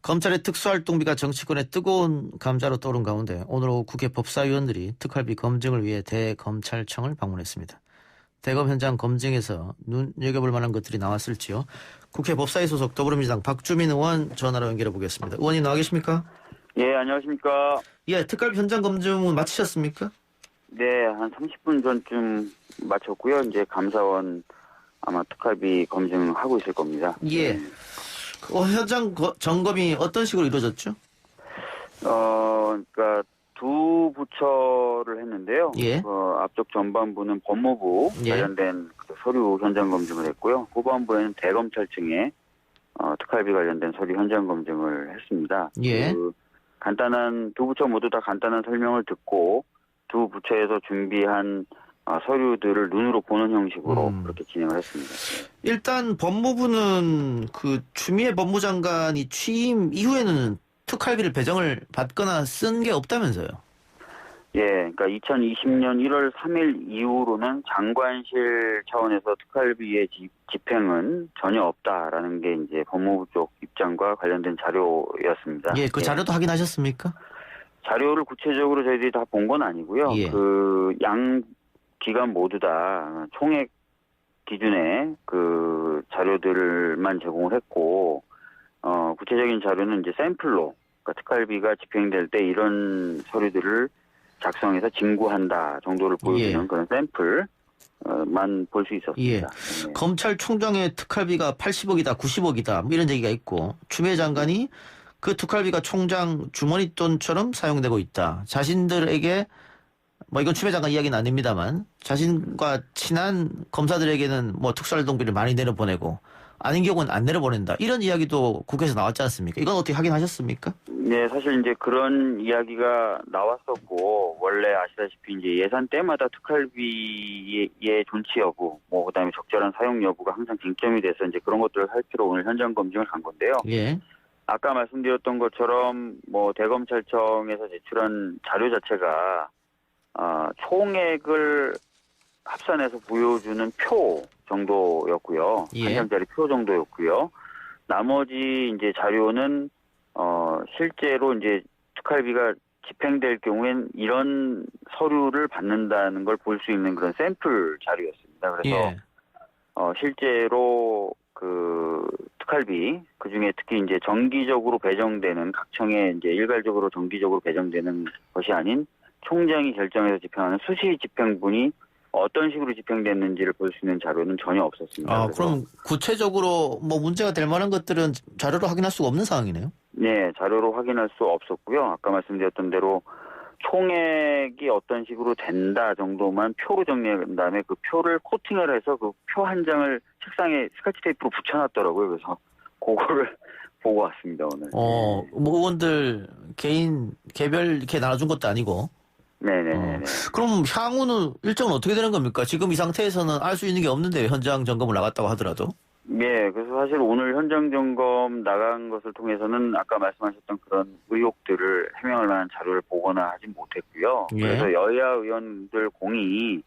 검찰의 특수활동비가 정치권의 뜨거운 감자로 떠오른 가운데 오늘 오후 국회 법사위원들이 특활비 검증을 위해 대검찰청을 방문했습니다. 대검 현장 검증에서 눈여겨볼 만한 것들이 나왔을지요. 국회 법사위 소속 더불어민주당 박주민 의원 전화로 연결해 보겠습니다. 의원님 나와 계십니까? 예, 안녕하십니까. 예, 특활비 현장 검증은 마치셨습니까? 네, 한 30분 전쯤 마쳤고요. 이제 감사원 아마 특활비 검증하고 있을 겁니다. 예. 현장 점검이 어떤 식으로 이루어졌죠? 그러니까 두 부처를 했는데요. 예. 앞쪽 전반부는 법무부 예. 관련된 서류 현장 검증을 했고요. 후반부에는 대검찰청에 특활비 관련된 서류 현장 검증을 했습니다. 예. 간단한 두 부처 모두 다 간단한 설명을 듣고 두 부처에서 준비한 서류들을 눈으로 보는 형식으로 그렇게 진행을 했습니다. 일단 법무부는 그 추미애 법무장관이 취임 이후에는 특활비를 배정을 받거나 쓴 게 없다면서요? 예, 그러니까 2020년 1월 3일 이후로는 장관실 차원에서 특활비의 집행은 전혀 없다라는 게 이제 법무부 쪽 입장과 관련된 자료였습니다. 예, 그 자료도 확인하셨습니까? 자료를 구체적으로 저희들이 다 본 건 아니고요. 예. 그 양 기관 모두 다 총액 기준의 그 자료들만 제공을 했고, 구체적인 자료는 이제 샘플로, 그러니까 특활비가 집행될 때 이런 서류들을 작성해서 진구한다 정도를 보여주는 예. 그런 샘플만 볼 수 있었습니다. 예. 네. 검찰총장의 특활비가 80억이다, 90억이다, 뭐 이런 얘기가 있고, 추미애 장관이 그 특활비가 총장 주머니 돈처럼 사용되고 있다. 자신들에게 뭐 이건 추미애 장관 이야기는 아닙니다만 자신과 친한 검사들에게는 뭐 특수활동비를 많이 내려보내고 아닌 경우는 안 내려보낸다. 이런 이야기도 국회에서 나왔지 않습니까? 이건 어떻게 확인하셨습니까? 네, 사실 이제 그런 이야기가 나왔었고, 원래 아시다시피 이제 예산 때마다 특활비의 존치 여부, 뭐 그다음에 적절한 사용 여부가 항상 쟁점이 돼서 이제 그런 것들을 살피러 오늘 현장 검증을 간 건데요. 예. 아까 말씀드렸던 것처럼 뭐 대검찰청에서 제출한 자료 자체가 총액을 합산해서 보여주는 표 정도였고요. 예. 한 장짜리 표 정도였고요. 나머지 이제 자료는 실제로 이제 특활비가 집행될 경우엔 이런 서류를 받는다는 걸 볼 수 있는 그런 샘플 자료였습니다. 그래서 예. 실제로 그 특활비 그중에 특히 이제 정기적으로 배정되는 각 청에 이제 일괄적으로 정기적으로 배정되는 것이 아닌 총장이 결정해서 집행하는 수시 집행분이 어떤 식으로 집행됐는지를 볼 수 있는 자료는 전혀 없었습니다. 그럼 구체적으로 뭐 문제가 될 만한 것들은 자료로 확인할 수가 없는 상황이네요? 네, 자료로 확인할 수 없었고요. 아까 말씀드렸던 대로 총액이 어떤 식으로 된다 정도만 표로 정리한 다음에 그 표를 코팅을 해서 그 표 한 장을 책상에 스카치 테이프로 붙여놨더라고요. 그래서 그거를 보고 왔습니다, 오늘. 뭐 의원들 개별 이렇게 나눠준 것도 아니고. 네네네. 그럼 향후는 일정은 어떻게 되는 겁니까? 지금 이 상태에서는 알 수 있는 게 없는데 현장 점검을 나갔다고 하더라도. 네, 그래서 사실 오늘 현장 점검 나간 것을 통해서는 아까 말씀하셨던 그런 의혹들을 해명할 만한 자료를 보거나 하지 못했고요. 예. 그래서 여야 의원들 공이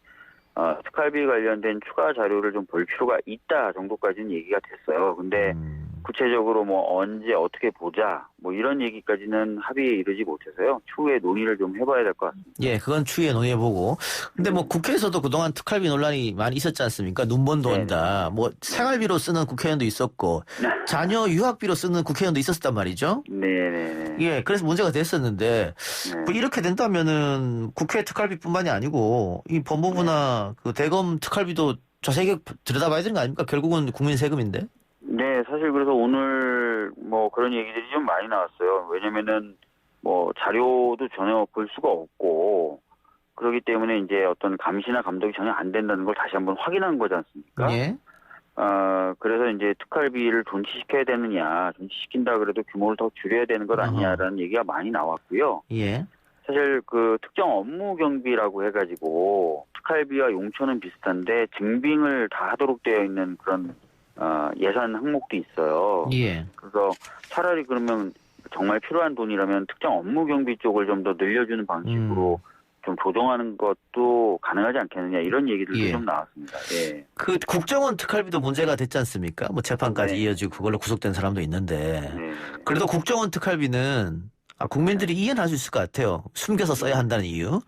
특활비 관련된 추가 자료를 좀 볼 필요가 있다 정도까지는 얘기가 됐어요. 근데 구체적으로 뭐 언제 어떻게 보자 뭐 이런 얘기까지는 합의에 이르지 못해서요. 추후에 논의를 좀 해봐야 될 것 같습니다. 예, 그건 추후에 논의해보고. 근데 뭐 국회에서도 그동안 특활비 논란이 많이 있었지 않습니까? 눈먼 돈다. 뭐 생활비로 쓰는 국회의원도 있었고 자녀 유학비로 쓰는 국회의원도 있었단 말이죠. 네네네. 예, 그래서 문제가 됐었는데 뭐 이렇게 된다면은 국회 특활비뿐만이 아니고 이 법무부나 그 대검 특활비도 자세하게 들여다봐야 되는 거 아닙니까? 결국은 국민 세금인데. 네, 사실 그래서 오늘 뭐 그런 얘기들이 좀 많이 나왔어요. 왜냐면은 뭐 자료도 전혀 볼 수가 없고 그렇기 때문에 이제 어떤 감시나 감독이 전혀 안 된다는 걸 다시 한번 확인한 거지 않습니까? 예. 그래서 이제 특활비를 존치시켜야 되느냐, 존치시킨다 그래도 규모를 더 줄여야 되는 것 아니냐라는 얘기가 많이 나왔고요. 예. 사실 그 특정 업무 경비라고 해가지고 특활비와 용처는 비슷한데 증빙을 다 하도록 되어 있는 그런 예산 항목도 있어요. 예. 그래서 차라리 그러면 정말 필요한 돈이라면 특정 업무 경비 쪽을 좀 더 늘려주는 방식으로 좀 조정하는 것도 가능하지 않겠느냐 이런 얘기들도 예. 좀 나왔습니다. 예. 그 국정원 특활비도 문제가 됐지 않습니까? 뭐 재판까지 네. 이어지고 그걸로 구속된 사람도 있는데 네. 그래도 국정원 특활비는 국민들이 이해할 수 있을 것 같아요. 숨겨서 써야 한다는 이유.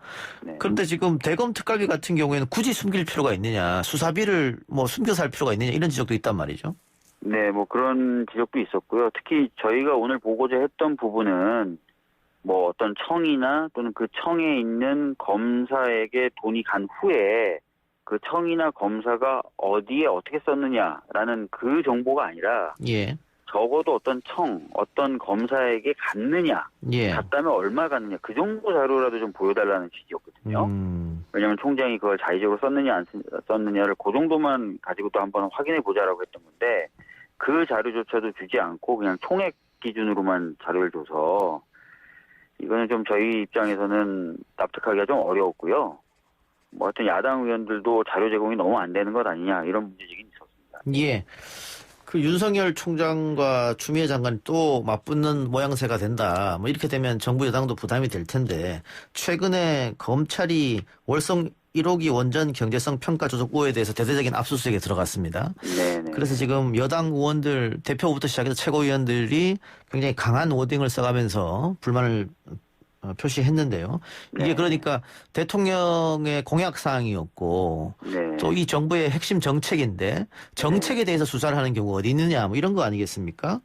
네. 그런데 지금 대검 특활비 같은 경우에는 굳이 숨길 필요가 있느냐, 수사비를 뭐 숨겨서 할 필요가 있느냐 이런 지적도 있단 말이죠. 네, 뭐 그런 지적도 있었고요. 특히 저희가 오늘 보고자 했던 부분은 뭐 어떤 청이나 또는 그 청에 있는 검사에게 돈이 간 후에 그 청이나 검사가 어디에 어떻게 썼느냐라는 그 정보가 아니라 예, 적어도 어떤 청, 어떤 검사에게 갔느냐, 예. 갔다면 얼마 갔느냐 그 정도 자료라도 좀 보여달라는 취지였거든요. 왜냐하면 총장이 그걸 자의적으로 썼느냐 안 썼느냐를 그 정도만 가지고 또 한번 확인해 보자라고 했던 건데 그 자료조차도 주지 않고 그냥 총액 기준으로만 자료를 줘서 이거는 좀 저희 입장에서는 납득하기가 좀 어려웠고요. 뭐 하여튼 야당 의원들도 자료 제공이 너무 안 되는 것 아니냐 이런 문제제기는 있었습니다. 예. 그 윤석열 총장과 추미애 장관이 또 맞붙는 모양새가 된다. 뭐 이렇게 되면 정부 여당도 부담이 될 텐데 최근에 검찰이 월성 1호기 원전 경제성 평가 조작 의혹에 대해서 대대적인 압수수색에 들어갔습니다. 네네. 그래서 지금 여당 의원들 대표부터 시작해서 최고위원들이 굉장히 강한 워딩을 써가면서 불만을 표시했는데요. 이게 네. 그러니까 대통령의 공약 사항이었고 네. 또 이 정부의 핵심 정책인데 정책에 대해서 수사를 하는 경우가 어디 있느냐 뭐 이런 거 아니겠습니까?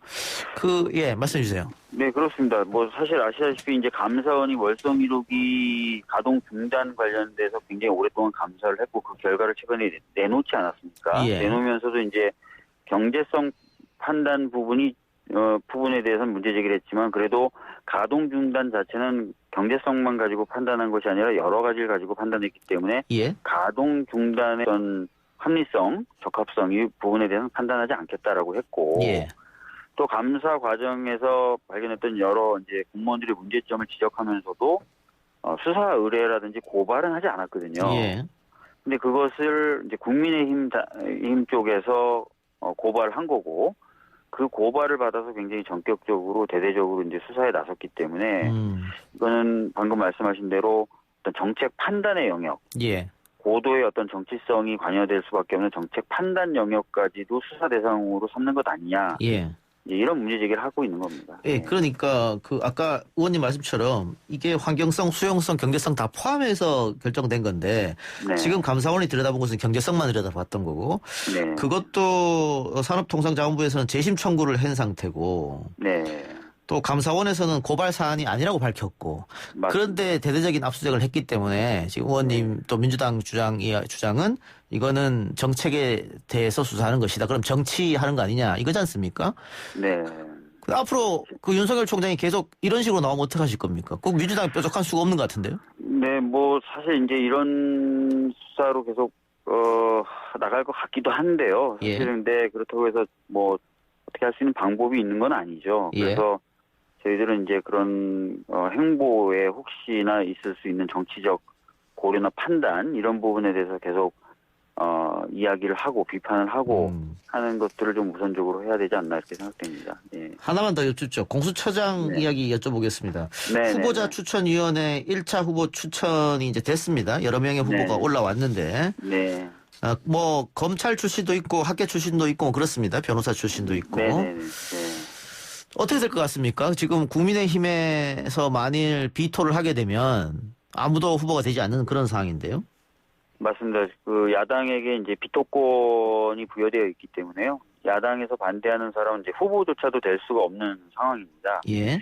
말씀해 주세요. 네, 그렇습니다. 뭐 사실 아시다시피 이제 감사원이 월성 1호기 가동 중단 관련돼서 굉장히 오랫동안 감사를 했고 그 결과를 최근에 내놓지 않았습니까? 예. 내놓으면서도 이제 경제성 판단 부분에 대해서는 문제 제기를 했지만 그래도 가동 중단 자체는 경제성만 가지고 판단한 것이 아니라 여러 가지를 가지고 판단했기 때문에 예. 가동 중단의 어떤 합리성, 적합성 이 부분에 대해서는 판단하지 않겠다라고 했고 예. 또 감사 과정에서 발견했던 여러 이제 공무원들의 문제점을 지적하면서도 수사 의뢰라든지 고발은 하지 않았거든요. 예. 근데 그것을 이제 국민의힘 쪽에서 고발한 거고 그 고발을 받아서 굉장히 전격적으로 대대적으로 이제 수사에 나섰기 때문에 이거는 방금 말씀하신 대로 어떤 정책 판단의 영역, 예. 고도의 어떤 정치성이 관여될 수밖에 없는 정책 판단 영역까지도 수사 대상으로 삼는 것 아니냐. 예. 이제 이런 문제 제기를 하고 있는 겁니다. 예, 네. 그러니까 그 아까 의원님 말씀처럼 이게 환경성, 수용성, 경제성 다 포함해서 결정된 건데 네. 지금 감사원이 들여다본 것은 경제성만 들여다봤던 거고 네. 그것도 산업통상자원부에서는 재심 청구를 한 상태고 네. 또 감사원에서는 고발 사안이 아니라고 밝혔고 맞습니다. 그런데 대대적인 압수수색을 했기 때문에 지금 의원님 또 민주당 주장은 이거는 정책에 대해서 수사하는 것이다. 그럼 정치하는 거 아니냐 이거지 않습니까? 네. 앞으로 그 윤석열 총장이 계속 이런 식으로 나오면 어떡하실 겁니까? 꼭 민주당이 뾰족한 수가 없는 것 같은데요? 네, 뭐 사실 이제 이런 수사로 계속 나갈 것 같기도 한데요. 예. 사실은 근데 그렇다고 해서 뭐 어떻게 할 수 있는 방법이 있는 건 아니죠. 예. 그래서 저희들은 이제 그런 행보에 혹시나 있을 수 있는 정치적 고려나 판단 이런 부분에 대해서 계속 이야기를 하고 비판을 하고 하는 것들을 좀 우선적으로 해야 되지 않나 이렇게 생각됩니다. 네. 하나만 더 여쭙죠. 공수처장 네. 이야기 여쭤보겠습니다. 네, 후보자 네, 네. 추천위원회 1차 후보 추천이 이제 됐습니다. 여러 명의 후보가 네. 올라왔는데 네. 뭐 검찰 출신도 있고 학계 출신도 있고 뭐 그렇습니다. 변호사 출신도 있고. 네네네. 네. 어떻게 될 것 같습니까? 지금 국민의힘에서 만일 비토를 하게 되면 아무도 후보가 되지 않는 그런 상황인데요. 맞습니다. 그 야당에게 이제 비토권이 부여되어 있기 때문에요. 야당에서 반대하는 사람은 이제 후보조차도 될 수가 없는 상황입니다. 예.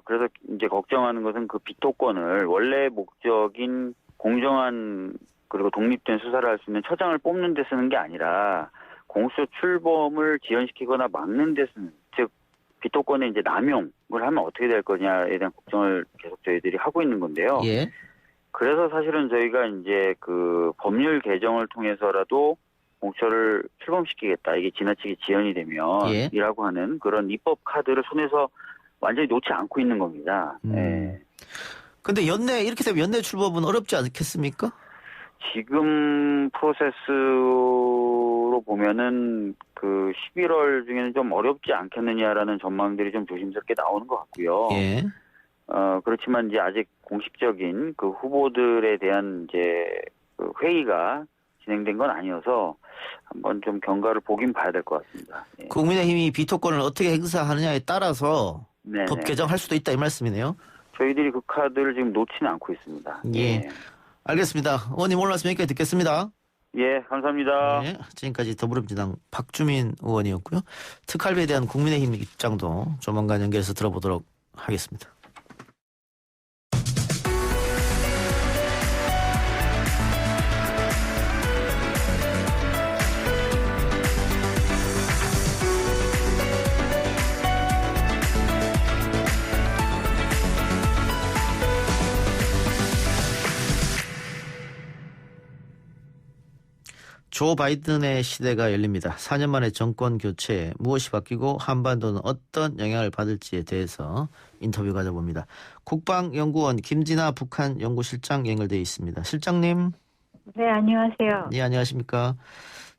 그래서 이제 걱정하는 것은 그 비토권을 원래 목적인 공정한 그리고 독립된 수사를 할 수 있는 처장을 뽑는 데 쓰는 게 아니라 공수처 출범을 지연시키거나 막는 데 쓰는, 즉 비토권의 이제 남용을 하면 어떻게 될 거냐에 대한 걱정을 계속 저희들이 하고 있는 건데요. 예. 그래서 사실은 저희가 이제 그 법률 개정을 통해서라도 공수처를 출범시키겠다. 이게 지나치게 지연이 되면 예. 이라고 하는 그런 입법 카드를 손에서 완전히 놓지 않고 있는 겁니다. 네. 근데 이렇게 되면 연내 출범은 어렵지 않겠습니까? 지금 프로세스로 보면은 그 11월 중에는 좀 어렵지 않겠느냐라는 전망들이 좀 조심스럽게 나오는 것 같고요. 예. 그렇지만 이제 아직 공식적인 그 후보들에 대한 이제 그 회의가 진행된 건 아니어서 한번 좀 경과를 보긴 봐야 될 것 같습니다. 예. 국민의힘이 비토권을 어떻게 행사하느냐에 따라서 네네. 법 개정할 수도 있다 이 말씀이네요. 저희들이 그 카드를 지금 놓지는 않고 있습니다. 예. 알겠습니다. 의원님 오늘 말씀 여기까지 듣겠습니다. 예, 감사합니다. 네, 지금까지 더불어민주당 박주민 의원이었고요. 특활비에 대한 국민의힘 입장도 조만간 연결해서 들어보도록 하겠습니다. 조 바이든의 시대가 열립니다. 4년 만에 정권 교체, 무엇이 바뀌고 한반도는 어떤 영향을 받을지에 대해서 인터뷰 가져봅니다. 국방연구원 김진아 북한 연구실장 연결되어 있습니다. 실장님. 네, 안녕하세요. 네, 안녕하십니까.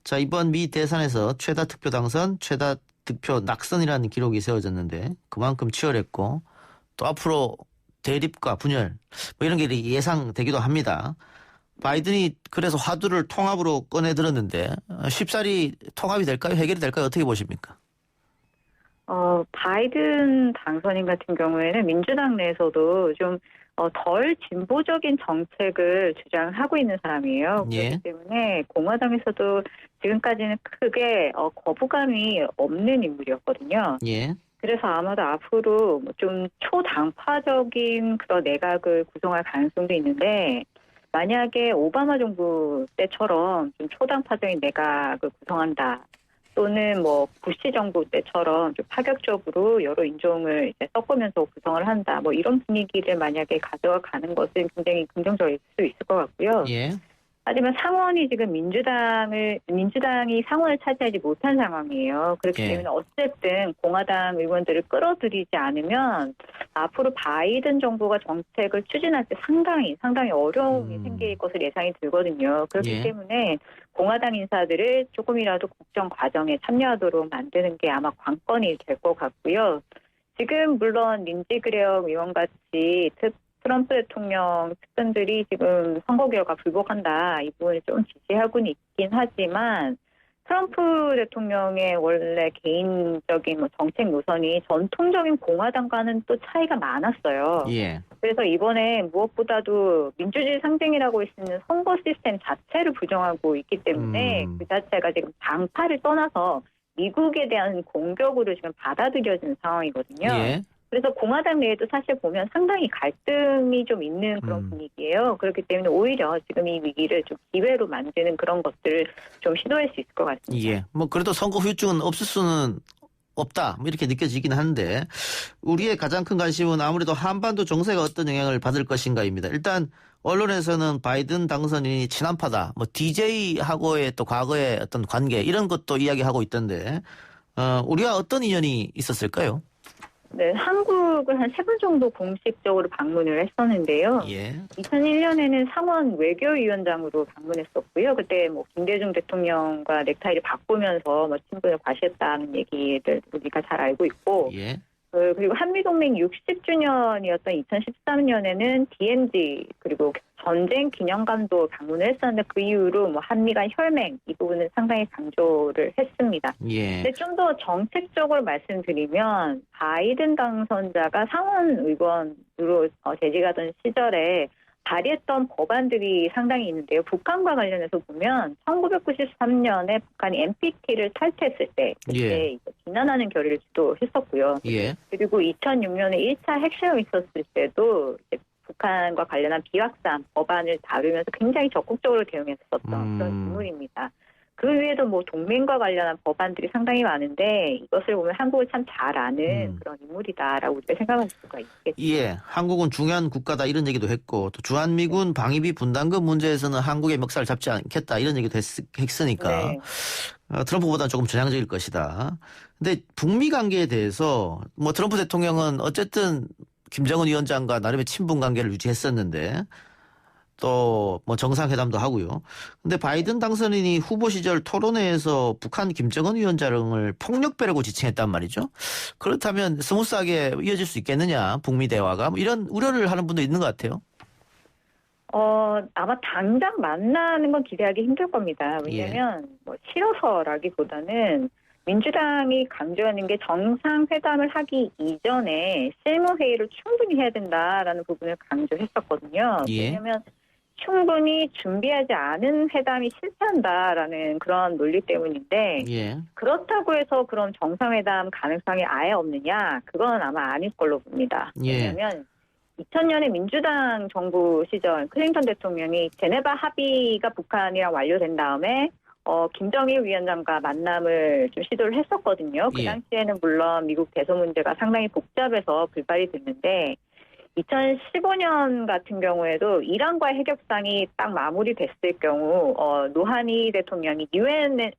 자, 이번 미 대선에서 최다 득표 당선, 최다 득표 낙선이라는 기록이 세워졌는데 그만큼 치열했고 또 앞으로 대립과 분열 뭐 이런 게 예상되기도 합니다. 바이든이 그래서 화두를 통합으로 꺼내들었는데 쉽사리 통합이 될까요? 해결이 될까요? 어떻게 보십니까? 바이든 당선인 같은 경우에는 민주당 내에서도 좀 덜 진보적인 정책을 주장하고 있는 사람이에요. 예. 그렇기 때문에 공화당에서도 지금까지는 크게 거부감이 없는 인물이었거든요. 예. 그래서 아마도 앞으로 좀 초당파적인 그런 내각을 구성할 가능성도 있는데 만약에 오바마 정부 때처럼 좀 초당파적인 내각을 구성한다. 또는 뭐 부시 정부 때처럼 좀 파격적으로 여러 인종을 이제 섞으면서 구성을 한다. 뭐 이런 분위기를 만약에 가져가는 것은 굉장히 긍정적일 수 있을 것 같고요. 예. 하지만 상원이 지금 민주당이 상원을 차지하지 못한 상황이에요. 그렇기 예. 때문에 어쨌든 공화당 의원들을 끌어들이지 않으면 앞으로 바이든 정부가 정책을 추진할 때 상당히 어려움이 생길 것을 예상이 들거든요. 그렇기 예. 때문에 공화당 인사들을 조금이라도 국정 과정에 참여하도록 만드는 게 아마 관건이 될 것 같고요. 지금 물론 린지 그레엄 의원같이 트럼프 대통령 측근들이 지금 선거 결과 불복한다. 이 부분을 좀 지지하고는 있긴 하지만 트럼프 대통령의 원래 개인적인 정책 노선이 전통적인 공화당과는 또 차이가 많았어요. 예. 그래서 이번에 무엇보다도 민주주의 상징이라고 할 수 있는 선거 시스템 자체를 부정하고 있기 때문에 그 자체가 지금 당파를 떠나서 미국에 대한 공격으로 지금 받아들여지는 상황이거든요. 예. 그래서 공화당 내에도 사실 보면 상당히 갈등이 좀 있는 그런 분위기예요. 그렇기 때문에 오히려 지금 이 위기를 좀 기회로 만드는 그런 것들을 좀 시도할 수 있을 것 같습니다. 예. 뭐 그래도 선거 후유증은 없을 수는 없다. 뭐 이렇게 느껴지긴 한데 우리의 가장 큰 관심은 아무래도 한반도 정세가 어떤 영향을 받을 것인가입니다. 일단 언론에서는 바이든 당선인이 친한파다. 뭐 DJ하고의 또 과거의 어떤 관계 이런 것도 이야기하고 있던데 우리가 어떤 인연이 있었을까요? 네, 한국을 한 3번 정도 공식적으로 방문을 했었는데요. 예. 2001년에는 상원 외교위원장으로 방문했었고요. 그때 뭐 김대중 대통령과 넥타이를 바꾸면서 뭐 친분을 과시했다는 얘기들 우리가 잘 알고 있고, 예. 그리고 한미동맹 60주년이었던 2013년에는 DMZ 그리고 전쟁 기념관도 방문을 했었는데 그 이후로 뭐 한미 간 혈맹 이 부분은 상당히 강조를 했습니다. 예. 근데 좀 더 정책적으로 말씀드리면 바이든 당선자가 상원 의원으로 재직하던 시절에 발의했던 법안들이 상당히 있는데요. 북한과 관련해서 보면 1993년에 북한이 NPT를 탈퇴했을 때 그때 예. 이거 비난하는 결의를 주도했었고요. 예. 그리고 2006년에 1차 핵실험이 있었을 때도 이제 북한과 관련한 비확산 법안을 다루면서 굉장히 적극적으로 대응했었던 그런 인물입니다. 그 외에도 뭐 동맹과 관련한 법안들이 상당히 많은데 이것을 보면 한국을 참 잘 아는 그런 인물이다라고 우리가 생각할 수가 있겠죠. 예, 한국은 중요한 국가다 이런 얘기도 했고 또 주한미군 방위비 분담금 문제에서는 한국의 멱살을 잡지 않겠다 이런 얘기도 했으니까 네. 트럼프보다는 조금 전향적일 것이다. 근데 북미 관계에 대해서 뭐 트럼프 대통령은 어쨌든 김정은 위원장과 나름의 친분 관계를 유지했었는데 또 뭐 정상회담도 하고요. 근데 바이든 당선인이 후보 시절 토론회에서 북한 김정은 위원장을 폭력배라고 지칭했단 말이죠. 그렇다면 스무스하게 이어질 수 있겠느냐, 북미 대화가 뭐 이런 우려를 하는 분도 있는 것 같아요. 아마 당장 만나는 건 기대하기 힘들 겁니다. 왜냐하면 뭐 싫어서라기보다는 민주당이 강조하는 게 정상회담을 하기 이전에 실무회의를 충분히 해야 된다라는 부분을 강조했었거든요. 예. 왜냐하면 충분히 준비하지 않은 회담이 실패한다라는 그런 논리 때문인데 예. 그렇다고 해서 그럼 정상회담 가능성이 아예 없느냐? 그건 아마 아닐 걸로 봅니다. 예. 왜냐하면 2000년에 민주당 정부 시절 클린턴 대통령이 제네바 합의가 북한이랑 완료된 다음에 김정일 위원장과 만남을 좀 시도를 했었거든요. 그 예. 당시에는 물론 미국 대선 문제가 상당히 복잡해서 불발이 됐는데 2015년 같은 경우에도 이란과의 핵협상이 딱 마무리됐을 경우 노하니 대통령이 유엔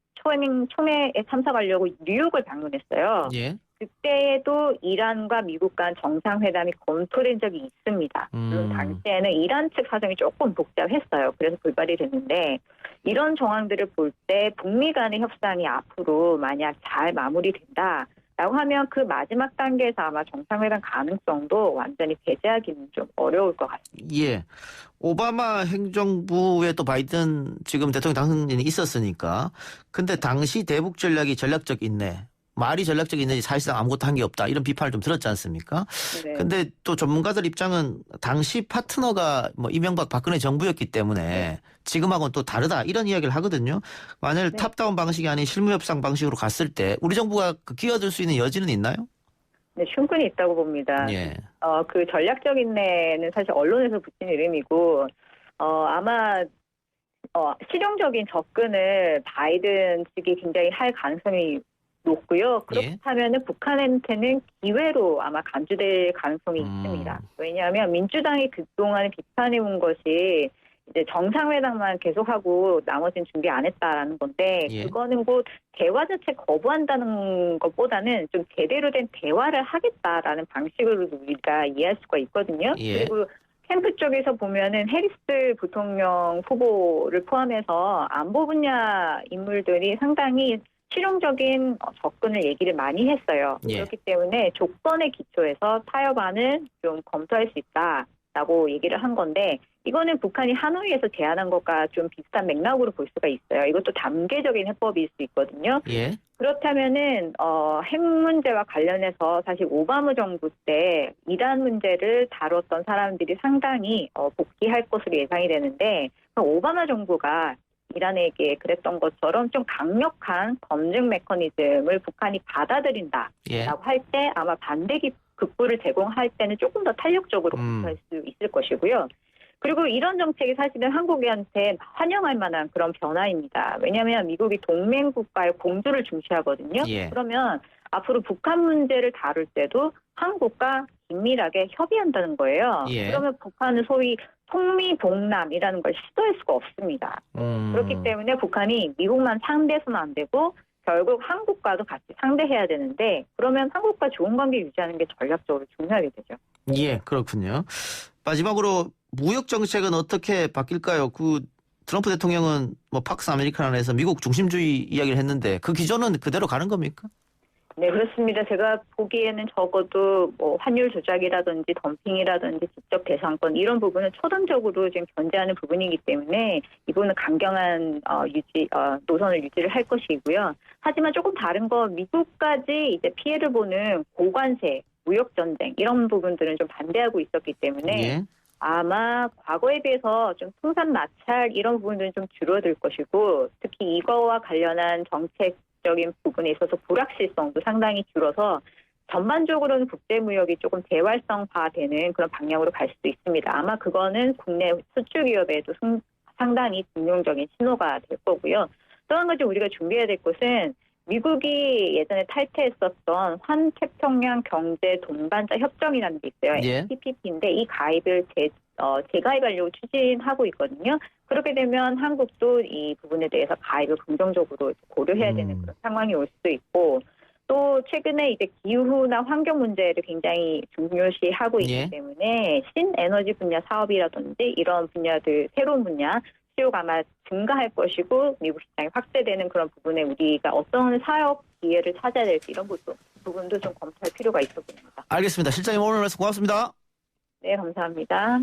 총회에 참석하려고 뉴욕을 방문했어요. 예. 그때에도 이란과 미국 간 정상회담이 검토된 적이 있습니다. 물론 당시에는 이란 측 사정이 조금 복잡했어요. 그래서 불발이 됐는데 이런 정황들을 볼 때 북미 간의 협상이 앞으로 만약 잘 마무리된다라고 하면 그 마지막 단계에서 아마 정상회담 가능성도 완전히 배제하기는 좀 어려울 것 같습니다. 예. 오바마 행정부에 또 바이든 지금 대통령 당선인이 있었으니까. 근데 당시 대북 전략이 전략적 인내. 말이 전략적 인내지 사실상 아무것도 한 게 없다. 이런 비판을 좀 들었지 않습니까? 네. 근데 또 전문가들 입장은 당시 파트너가 뭐 이명박 박근혜 정부였기 때문에 지금하고는 또 다르다. 이런 이야기를 하거든요. 만일 탑다운 방식이 아닌 실무협상 방식으로 갔을 때 우리 정부가 끼어들 수 있는 여지는 있나요? 네, 충분히 있다고 봅니다. 예. 그 전략적 인내는 사실 언론에서 붙인 이름이고, 아마, 실용적인 접근을 바이든 측이 굉장히 할 가능성이 높고요. 그렇다면은 북한한테는 기회로 아마 간주될 가능성이 있습니다. 왜냐하면 민주당이 그동안 비판해온 것이 이제 정상회담만 계속하고 나머지는 준비 안 했다라는 건데 그거는 곧 대화 자체 거부한다는 것보다는 좀 제대로 된 대화를 하겠다라는 방식으로 우리가 이해할 수가 있거든요. 그리고 캠프 쪽에서 보면은 해리스 부통령 후보를 포함해서 안보 분야 인물들이 상당히 실용적인 접근을 얘기를 많이 했어요. 그렇기 때문에 조건에 기초해서 타협안을 좀 검토할 수 있다라고 얘기를 한 건데 이거는 북한이 하노이에서 제안한 것과 좀 비슷한 맥락으로 볼 수가 있어요. 이것도 단계적인 해법일 수 있거든요. 그렇다면은 핵 문제와 관련해서 사실 오바마 정부 때 이란 문제를 다뤘던 사람들이 상당히 복귀할 것으로 예상이 되는데 오바마 정부가 이란에게 그랬던 것처럼 좀 강력한 검증 메커니즘을 북한이 받아들인다라고 할 때 아마 반대 극부를 제공할 때는 조금 더 탄력적으로 검토할 수 있을 것이고요. 그리고 이런 정책이 사실은 한국한테 환영할 만한 그런 변화입니다. 왜냐하면 미국이 동맹 국가의 공조를 중시하거든요. 그러면 앞으로 북한 문제를 다룰 때도 한국과 긴밀하게 협의한다는 거예요. 그러면 북한은 소위 통미봉남이라는 걸 시도할 수가 없습니다. 그렇기 때문에 북한이 미국만 상대해서는 안 되고 결국 한국과도 같이 상대해야 되는데 그러면 한국과 좋은 관계 유지하는 게 전략적으로 중요하게 되죠. 예, 그렇군요. 마지막으로 무역 정책은 어떻게 바뀔까요? 그 트럼프 대통령은 뭐 팍스 아메리카노에서 미국 중심주의 이야기를 했는데 그 기조는 그대로 가는 겁니까? 네, 그렇습니다. 제가 보기에는 적어도 뭐 환율 조작이라든지 덤핑이라든지 직접 대상권 이런 부분은 초당적으로 지금 견제하는 부분이기 때문에 이 부분은 강경한 노선을 유지를 할 것이고요. 하지만 조금 다른 건 미국까지 이제 피해를 보는 고관세, 무역 전쟁 이런 부분들은 좀 반대하고 있었기 때문에 아마 과거에 비해서 좀 풍산 마찰 이런 부분들은 좀 줄어들 것이고 특히 이거와 관련한 정책적인 부분에 있어서 불확실성도 상당히 줄어서 전반적으로는 국제무역이 조금 재활성화되는 그런 방향으로 갈 수도 있습니다. 아마 그거는 국내 수출 기업에도 상당히 긍정적인 신호가 될 거고요. 또 한 가지 우리가 준비해야 될 것은 미국이 예전에 탈퇴했었던 환태평양 경제 동반자 협정이라는 게 있어요. TPP인데 이 가입을 재가입하려고 추진하고 있거든요. 그렇게 되면 한국도 이 부분에 대해서 가입을 긍정적으로 고려해야 되는 그런 상황이 올 수도 있고 또 최근에 이제 기후나 환경 문제를 굉장히 중요시하고 있기 예. 때문에 신에너지 분야 사업이라든지 이런 분야들 새로운 분야 수요가 아마 증가할 것이고 미국 시장이 확대되는 그런 부분에 우리가 어떤 사업 기회를 찾아야 될지 이런 부분도 좀 검토할 필요가 있어 보입니다. 알겠습니다. 실장님 오늘 말씀 고맙습니다. 네, 감사합니다.